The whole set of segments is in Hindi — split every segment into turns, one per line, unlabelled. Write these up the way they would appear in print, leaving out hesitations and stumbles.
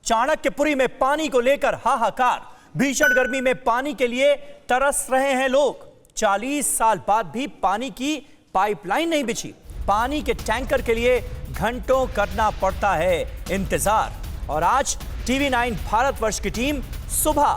चाणक्यपुरी में पानी को लेकर हाहाकार। भीषण गर्मी में पानी के लिए तरस रहे हैं लोग। 40 साल बाद भी पानी की पाइपलाइन नहीं बिछी। पानी के टैंकर के लिए घंटों करना पड़ता है इंतजार। और आज टीवी 9 भारतवर्ष की टीम सुबह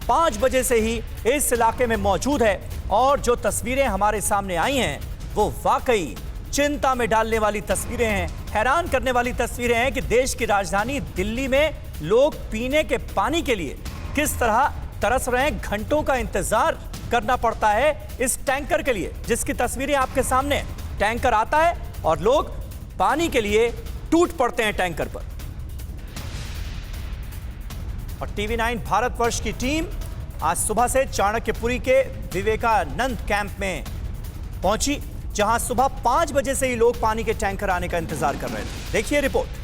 5 बजे से ही इस इलाके में मौजूद है और जो तस्वीरें हमारे सामने आई हैं वो वाकई चिंता में डालने वाली तस्वीरें हैं। हैरान करने वाली तस्वीरें हैं कि देश की राजधानी दिल्ली में लोग पीने के पानी के लिए किस तरह तरस रहे हैं। घंटों का इंतजार करना पड़ता है इस टैंकर के लिए, जिसकी तस्वीरें आपके सामने हैं। टैंकर आता है और लोग पानी के लिए टूट पड़ते हैं टैंकर पर। और टीवी 9 भारतवर्ष की टीम आज सुबह से चाणक्यपुरी के विवेकानंद कैंप में पहुंची, जहां सुबह 5 बजे से ही लोग पानी के टैंकर आने का इंतजार कर रहे थे। देखिए रिपोर्ट।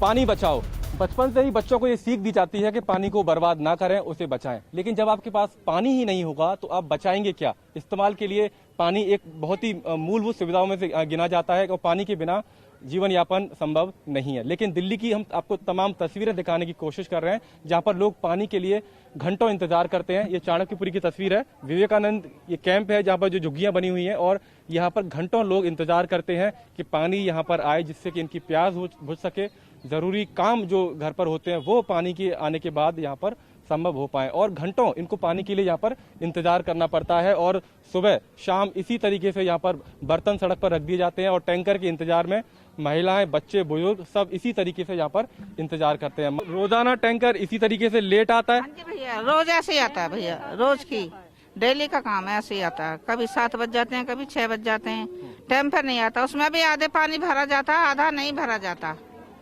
पानी बचाओ। बचपन से ही बच्चों को ये सीख दी जाती है कि पानी को बर्बाद ना करें, उसे बचाएं। लेकिन जब आपके पास पानी ही नहीं होगा तो आप बचाएंगे क्या? इस्तेमाल के लिए पानी एक बहुत ही मूलभूत सुविधाओं में से गिना जाता है और पानी के बिना जीवन यापन संभव नहीं है। लेकिन दिल्ली की हम आपको तमाम तस्वीरें दिखाने की कोशिश कर रहे हैं, जहां पर लोग पानी के लिए घंटों इंतजार करते हैं। ये चाणक्यपुरी की तस्वीर है। विवेकानंद ये कैंप है जहां पर जो झुग्गियां बनी हुई हैं और यहाँ पर घंटों लोग इंतजार करते हैं कि पानी यहाँ पर आए, जिससे कि इनकी प्यास बुझ सके। जरूरी काम जो घर पर होते हैं वो पानी के आने के बाद यहाँ पर संभव हो पाए और घंटों इनको पानी के लिए यहाँ पर इंतजार करना पड़ता है। और सुबह शाम इसी तरीके से यहाँ पर बर्तन सड़क पर रख दिए जाते हैं और टैंकर के इंतजार में महिलाएं, बच्चे, बुजुर्ग सब इसी तरीके से यहाँ पर इंतजार करते हैं। रोजाना टैंकर इसी तरीके से लेट आता है।
हाँ जी भैया, रोज ऐसे ही आता है भैया, रोज की डेली का काम है, ऐसे ही आता है। कभी 7 बज जाते हैं, कभी 6 बज जाते हैं। टैंकर नहीं आता, उसमें भी आधे पानी भरा जाता है, आधा नहीं भरा जाता।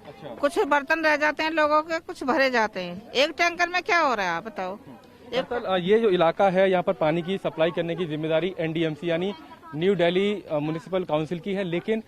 अच्छा। कुछ बर्तन रह जाते हैं लोगों के, कुछ भरे जाते हैं। एक टैंकर में क्या हो रहा है आप बताओ?
ये जो इलाका है यहाँ पर पानी की सप्लाई करने की जिम्मेदारी एनडीएमसी यानी न्यू दिल्ली म्युनिसिपल काउंसिल की है। लेकिन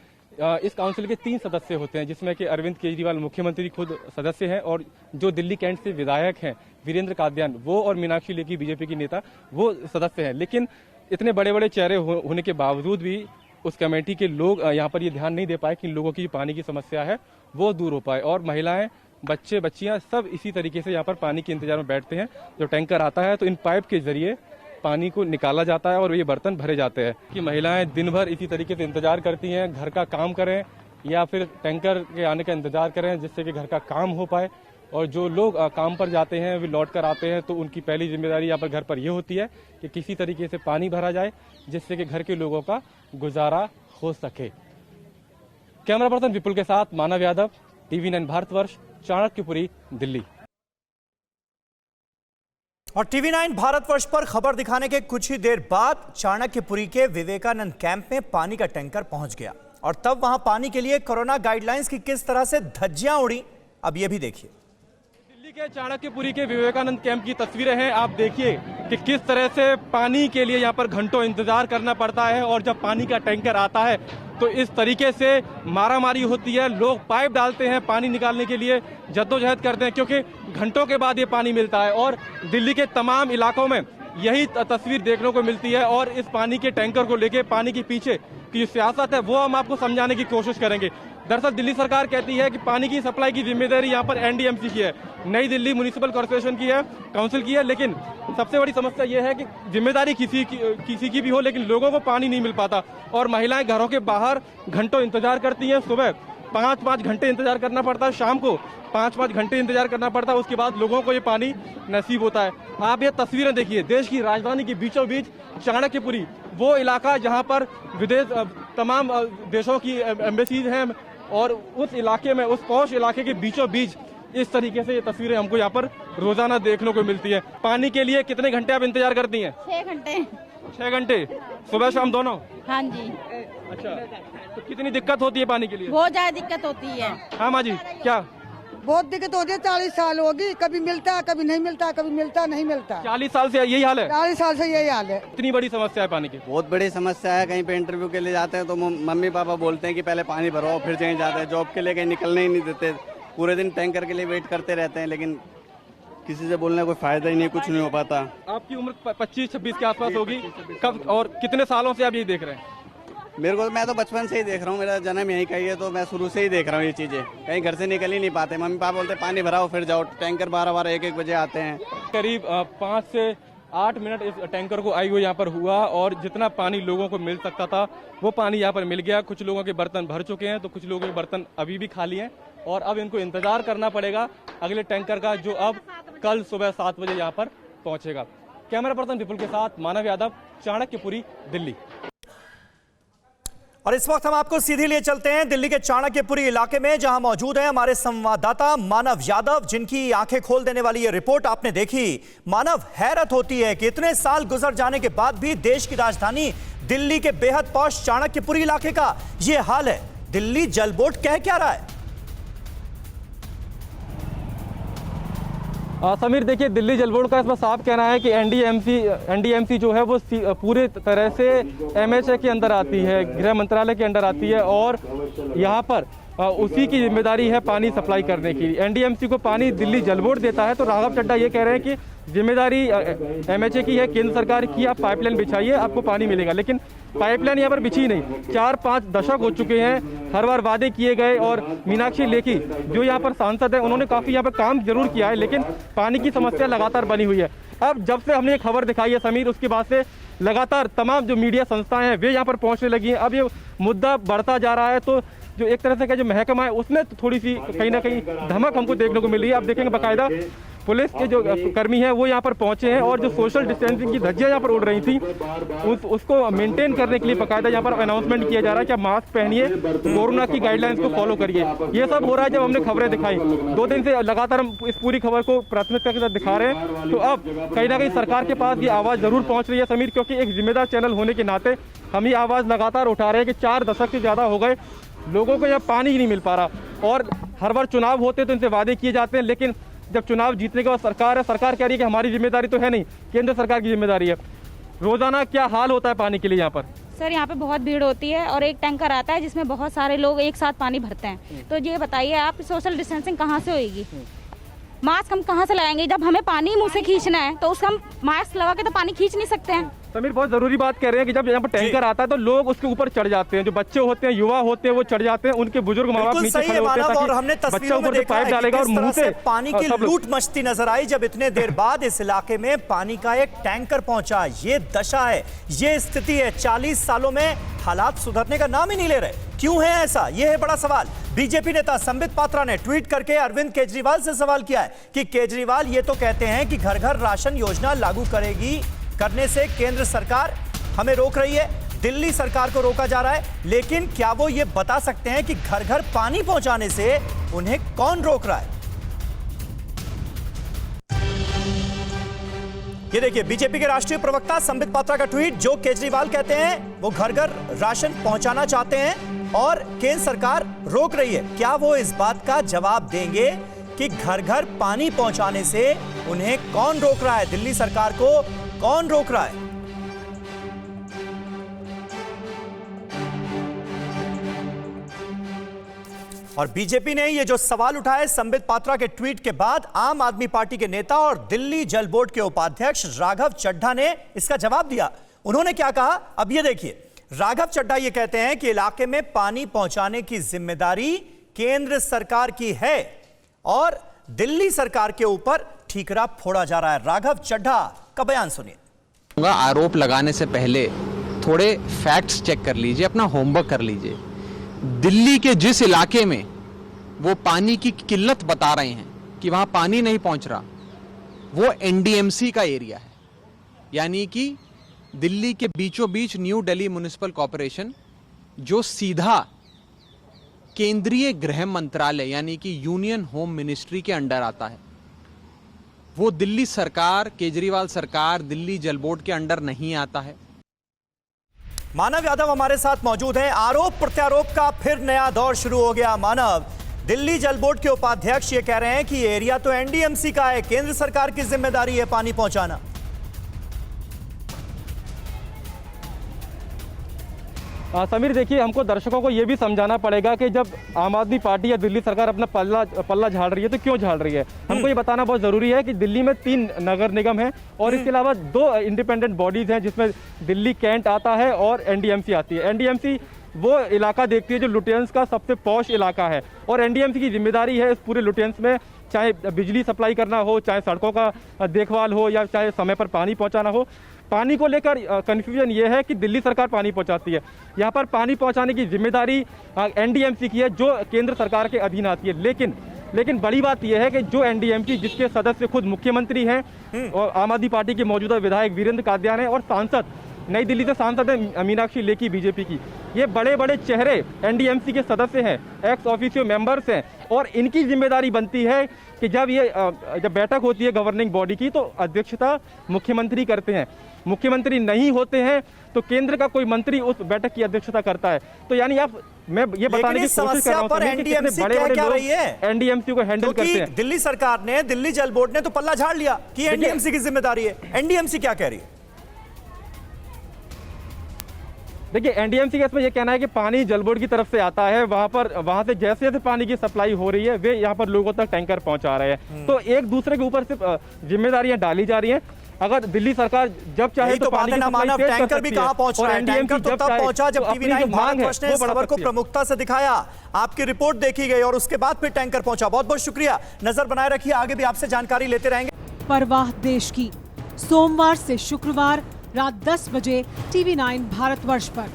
इस काउंसिल के 3 सदस्य होते हैं, जिसमें कि अरविंद केजरीवाल मुख्यमंत्री खुद सदस्य हैं और जो दिल्ली कैंट से विधायक हैं वीरेंद्र कादियान वो और मीनाक्षी लेखी बीजेपी की नेता वो सदस्य हैं। लेकिन इतने बड़े बड़े चेहरे होने के बावजूद भी उस कमेटी के लोग यहाँ पर ये ध्यान नहीं दे पाए कि लोगों की पानी की समस्या है वो दूर हो पाए। और महिलाएं, बच्चे, बच्चियां सब इसी तरीके से यहाँ पर पानी के इंतजार में बैठते हैं। जो टैंकर आता है तो इन पाइप के जरिए पानी को निकाला जाता है और ये बर्तन भरे जाते हैं। कि महिलाएं दिन भर इसी तरीके से इंतजार करती हैं, घर का काम करें या फिर टैंकर के आने का इंतजार करें, जिससे कि घर का काम हो पाए। और जो लोग काम पर जाते हैं वे लौट कर आते हैं तो उनकी पहली जिम्मेदारी यहाँ पर घर पर ये होती है कि किसी तरीके से पानी भरा जाए, जिससे कि घर के लोगों का गुजारा हो सके। कैमरा पर्सन विपुल के साथ मानव यादव, टीवी 9 भारतवर्ष, चाणक्यपुरी, दिल्ली।
और टीवी 9 भारतवर्ष पर खबर दिखाने के कुछ ही देर बाद चाणक्यपुरी के विवेकानंद कैंप में पानी का टैंकर पहुंच गया और तब वहां पानी के लिए कोरोना गाइडलाइंस की किस तरह से धज्जियां उड़ी, अब यह भी देखिए।
दिल्ली के चाणक्यपुरी के विवेकानंद कैंप की तस्वीरें हैं। आप देखिए कि किस तरह से पानी के लिए यहाँ पर घंटों इंतजार करना पड़ता है और जब पानी का टैंकर आता है तो इस तरीके से मारामारी होती है। लोग पाइप डालते हैं, पानी निकालने के लिए जद्दोजहद करते हैं, क्योंकि घंटों के बाद ये पानी मिलता है। और दिल्ली के तमाम इलाकों में यही तस्वीर देखने को मिलती है। और इस पानी के टैंकर को लेके पानी के पीछे की सियासत है वो हम आपको समझाने की कोशिश करेंगे। दरअसल दिल्ली सरकार कहती है कि पानी की सप्लाई की जिम्मेदारी यहाँ पर एनडीएमसी की है, नई दिल्ली म्युनिसिपल कॉर्पोरेशन की है, काउंसिल की है। लेकिन सबसे बड़ी समस्या यह है कि जिम्मेदारी किसी की भी हो, लेकिन लोगों को पानी नहीं मिल पाता और महिलाएं घरों के बाहर घंटों इंतजार करती हैं। सुबह 5-5 घंटे इंतजार करना पड़ता है, शाम को 5-5 घंटे इंतजार करना पड़ता है, उसके बाद लोगों को ये पानी नसीब होता है। आप ये तस्वीरें देखिए, देश की राजधानी के बीचों बीच चाणक्यपुरी, वो इलाका जहाँ पर विदेश तमाम देशों की एम्बेसीज हैं और उस इलाके में, उस पौष इलाके के बीचों बीच इस तरीके से ये तस्वीरें हमको यहाँ पर रोजाना देखने को मिलती है। पानी के लिए कितने घंटे आप इंतजार करती हैं?
6 घंटे।
6 घंटे सुबह शाम दोनों?
हाँ जी।
अच्छा, तो कितनी दिक्कत होती है पानी के लिए?
बहुत ज्यादा दिक्कत होती है।
हाँ माँ जी, क्या
बहुत दिक्कत होती है? 40 साल होगी, कभी मिलता कभी नहीं मिलता, कभी मिलता नहीं मिलता।
40 साल से यही हाल है?
40 साल से यही हाल है।
इतनी बड़ी समस्या है पानी की?
बहुत बड़ी समस्या है। कहीं पे इंटरव्यू के लिए जाते हैं तो मम्मी पापा बोलते हैं कि पहले पानी भरो फिर कहीं जाते हैं। जॉब के लिए कहीं निकलने ही नहीं देते, पूरे दिन टैंकर के लिए वेट करते रहते हैं, लेकिन किसी से बोलने कोई फायदा ही नहीं, कुछ नहीं हो पाता।
आपकी उम्र 25-26 के आसपास होगी। कब और कितने सालों से आप ये देख रहे हैं?
मेरे को मैं तो बचपन से ही देख रहा हूँ, मेरा जन्म यहीं का ही है, तो मैं शुरू से ही देख रहा हूँ ये चीज़ें। कहीं घर से निकल ही नहीं पाते, मम्मी पापा बोलते पानी भराओ फिर जाओ, टैंकर 12-12 1-1 बजे आते हैं।
करीब 5 से 8 मिनट इस टैंकर को आई हुई यहाँ पर हुआ और जितना पानी लोगों को मिल सकता था वो पानी यहाँ पर मिल गया। कुछ लोगों के बर्तन भर चुके हैं तो कुछ लोगों के बर्तन अभी भी खाली हैं और अब इनको इंतजार करना पड़ेगा अगले टैंकर का, जो अब कल सुबह 7 बजे यहाँ पर पहुंचेगा। कैमरा पर्सन विपुल के साथ मानव यादव, चाणक्यपुरी, दिल्ली।
और इस वक्त हम आपको सीधे लिए चलते हैं दिल्ली के चाणक्यपुरी इलाके में, जहां मौजूद है हमारे संवाददाता मानव यादव, जिनकी आंखें खोल देने वाली ये रिपोर्ट आपने देखी। मानव, हैरत होती है कि इतने साल गुजर जाने के बाद भी देश की राजधानी दिल्ली के बेहद पॉश चाणक्यपुरी इलाके का ये हाल है। दिल्ली जल बोर्ड कह क्या रहा है?
समीर, देखिए, दिल्ली जल बोर्ड का इसमें साफ कहना है कि एनडीएमसी जो है वो पूरे तरह से एमएचए के अंदर आती है, गृह मंत्रालय के अंदर आती है और यहाँ पर उसी की जिम्मेदारी है पानी सप्लाई करने की। एनडीएमसी को पानी दिल्ली जल बोर्ड देता है, तो राघव चड्ढा ये कह रहे हैं कि जिम्मेदारी एमएचए की है, केंद्र सरकार की। आप पाइपलाइन बिछाइए, आपको पानी मिलेगा, लेकिन पाइपलाइन यहाँ पर बिछी नहीं। 4-5 दशक हो चुके हैं, हर बार वादे किए गए और मीनाक्षी लेखी जो यहाँ पर सांसद है उन्होंने काफ़ी यहाँ पर काम जरूर किया है, लेकिन पानी की समस्या लगातार बनी हुई है। अब जब से हमने ये खबर दिखाई है समीर, उसके बाद से लगातार तमाम जो मीडिया संस्थाएं हैं वे यहाँ पर पहुँचने लगी हैं। अब ये मुद्दा बढ़ता जा रहा है, तो जो एक तरह से का जो महकमा है उसमें थोड़ी सी कहीं ना कहीं धमक हमको देखने को मिल रही है। आप देखेंगे बाकायदा पुलिस के जो कर्मी हैं वो यहाँ पर पहुंचे हैं और जो सोशल डिस्टेंसिंग की धज्जियां यहाँ पर उड़ रही थी उसको मेंटेन करने के लिए बाकायदा यहाँ पर अनाउंसमेंट किया जा रहा है कि आप मास्क पहनिए, कोरोना की गाइडलाइंस को फॉलो करिए। ये सब हो रहा है जब हमने खबरें दिखाई। 2 दिन से लगातार हम इस पूरी खबर को प्राथमिकता के साथ दिखा रहे हैं, तो अब कहीं ना कहीं सरकार के पास ये आवाज़ जरूर पहुँच रही है समीर, क्योंकि एक जिम्मेदार चैनल होने के नाते हम ये आवाज़ लगातार उठा रहे हैं कि 4 दशक से ज़्यादा हो गए, लोगों को यहाँ पानी ही नहीं मिल पा रहा। और हर बार चुनाव होते हैं तो इनसे वादे किए जाते हैं, लेकिन जब चुनाव जीतने के बाद सरकार है, सरकार कह रही है कि हमारी जिम्मेदारी तो है नहीं, केंद्र सरकार की जिम्मेदारी है। रोजाना क्या हाल होता है पानी के लिए यहाँ पर?
सर, यहाँ पे बहुत भीड़ होती है और एक टैंकर आता है जिसमें बहुत सारे लोग एक साथ पानी भरते हैं। तो ये बताइए आप, सोशल डिस्टेंसिंग कहाँ से होगी? मास्क हम कहाँ से लगाएंगे? जब हमें पानी मुंह से खींचना है तो उसका हम मास्क लगा के तो पानी खींच नहीं सकते हैं।
समीर, बहुत जरूरी बात कह रहे हैं कि जब यहाँ पर टैंकर आता है तो लोग उसके ऊपर चढ़ जाते हैं, जो बच्चे होते हैं, युवा होते हैं, वो चढ़ जाते हैं, उनके बुजुर्ग माँ बाप नीचे खड़े होते हैं,
और हमने तस्वीरों में देखा है कि किस तरह से पानी की लूट मचती नजर आई जब इतने देर बाद इस इलाके में पानी का एक टैंकर पहुंचा। ये दशा है, ये स्थिति है। 40 सालों में हालात सुधरने का नाम ही नहीं ले रहे। क्यों है ऐसा? यह है बड़ा सवाल। बीजेपी नेता संबित पात्रा ने ट्वीट करके अरविंद केजरीवाल से सवाल किया है कि केजरीवाल ये तो कहते हैं कि घर घर राशन योजना लागू करने से केंद्र सरकार हमें रोक रही है, दिल्ली सरकार को रोका जा रहा है, लेकिन क्या वो ये बता सकते हैं कि घर घर पानी पहुंचाने से उन्हें कौन रोक रहा है? ये देखिए बीजेपी के राष्ट्रीय प्रवक्ता संबित पात्रा का ट्वीट, जो केजरीवाल कहते हैं वो घर घर राशन पहुंचाना चाहते हैं और केंद्र सरकार रोक रही है। क्या वो इस बात का जवाब देंगे कि घर घर पानी पहुंचाने से उन्हें कौन रोक रहा है, दिल्ली सरकार को कौन रोक रहा है? और बीजेपी ने ये जो सवाल उठाए संबित पात्रा के ट्वीट के बाद, आम आदमी पार्टी के नेता और दिल्ली जल बोर्ड के उपाध्यक्ष राघव चड्ढा ने इसका जवाब दिया। उन्होंने क्या कहा, अब ये देखिए। राघव चड्ढा ये कहते हैं कि इलाके में पानी पहुंचाने की जिम्मेदारी केंद्र सरकार की है और दिल्ली सरकार के ऊपर ठीकरा फोड़ा जा रहा है। राघव चड्ढा का बयान सुनिए।
आरोप लगाने से पहले थोड़े फैक्ट्स चेक कर लीजिए, अपना होमवर्क कर लीजिए। दिल्ली के जिस इलाके में वो पानी की किल्लत बता रहे हैं कि वहां पानी नहीं पहुंच रहा, वो एनडीएमसी का एरिया है। यानी कि दिल्ली के बीचों बीच न्यू दिल्ली म्युनिसिपल कॉरपोरेशन, जो सीधा केंद्रीय गृह मंत्रालय यानी कि यूनियन होम मिनिस्ट्री के अंडर आता है, वो दिल्ली सरकार, केजरीवाल सरकार, दिल्ली जल बोर्ड के अंडर नहीं आता है।
मानव यादव हमारे साथ मौजूद हैं। आरोप प्रत्यारोप का फिर नया दौर शुरू हो गया। मानव, दिल्ली जल बोर्ड के उपाध्यक्ष ये कह रहे हैं कि ये एरिया तो एनडीएमसी का है, केंद्र सरकार की जिम्मेदारी है पानी पहुंचाना।
समीर देखिए, हमको दर्शकों को ये भी समझाना पड़ेगा कि जब आम आदमी पार्टी या दिल्ली सरकार अपना पल्ला झाड़ रही है तो क्यों झाड़ रही है। हमको ये बताना बहुत ज़रूरी है कि दिल्ली में 3 नगर निगम हैं और इसके अलावा 2 इंडिपेंडेंट बॉडीज़ हैं जिसमें दिल्ली कैंट आता है और एनडीएमसी आती है। एनडीएमसी वो इलाका देखती है जो लुटियंस का सबसे पॉश इलाका है और एनडीएमसी की जिम्मेदारी है इस पूरे लुटियंस में, चाहे बिजली सप्लाई करना हो, चाहे सड़कों का देखभाल हो या चाहे समय पर पानी पहुंचाना हो। पानी को लेकर कन्फ्यूजन ये है कि दिल्ली सरकार पानी पहुंचाती है, यहाँ पर पानी पहुंचाने की जिम्मेदारी एनडीएमसी की है जो केंद्र सरकार के अधीन आती है। लेकिन बड़ी बात यह है कि जो एनडीएमसी जिसके सदस्य खुद मुख्यमंत्री हैं और आम आदमी पार्टी के मौजूदा विधायक वीरेंद्र कादियान हैं और सांसद नई दिल्ली से सांसद है मीनाक्षी लेखी बीजेपी की, ये बड़े बड़े चेहरे एनडीएमसी के सदस्य हैं, एक्स ऑफिशियो मेंबर्स हैं और इनकी जिम्मेदारी बनती है कि जब बैठक होती है गवर्निंग बॉडी की तो अध्यक्षता मुख्यमंत्री करते हैं। मुख्यमंत्री नहीं होते हैं तो केंद्र का कोई मंत्री उस बैठक की अध्यक्षता करता है। तो यानी मैं ये बताने की कोशिश कर रहा हूं कि कितने बड़े-बड़े लोग एनडीएमसी को हैंडल करते हैं।
दिल्ली सरकार ने, दिल्ली जल बोर्ड ने तो पल्ला झाड़ लिया कि एनडीएमसी की जिम्मेदारी है। एनडीएमसी क्या कह रही है?
देखिए, एनडीएमसी का इसमें यह कहना है कि पानी जल बोर्ड की तरफ से आता है, वहां से जैसे जैसे पानी की सप्लाई हो रही है वे यहाँ पर लोगों तक टैंकर पहुंचा रहे हैं। तो एक दूसरे के ऊपर से जिम्मेदारियां डाली जा रही हैं। अगर दिल्ली सरकार जब चाहे तो पानी की सप्लाई तेज कर
टैंकर भी कहां पहुंच रहा है? टैंकर तो तब पहुंचा जब टीवी9 भारतवर्ष ने इस खबर को प्रमुखता से दिखाया, आपकी रिपोर्ट देखी गई और उसके बाद फिर टैंकर पहुंचा। बहुत बहुत शुक्रिया, नजर बनाए रखिए, आगे भी आपसे जानकारी लेते रहेंगे।
परवाह देश की, सोमवार से शुक्रवार रात 10 बजे टीवी9 भारतवर्ष पर।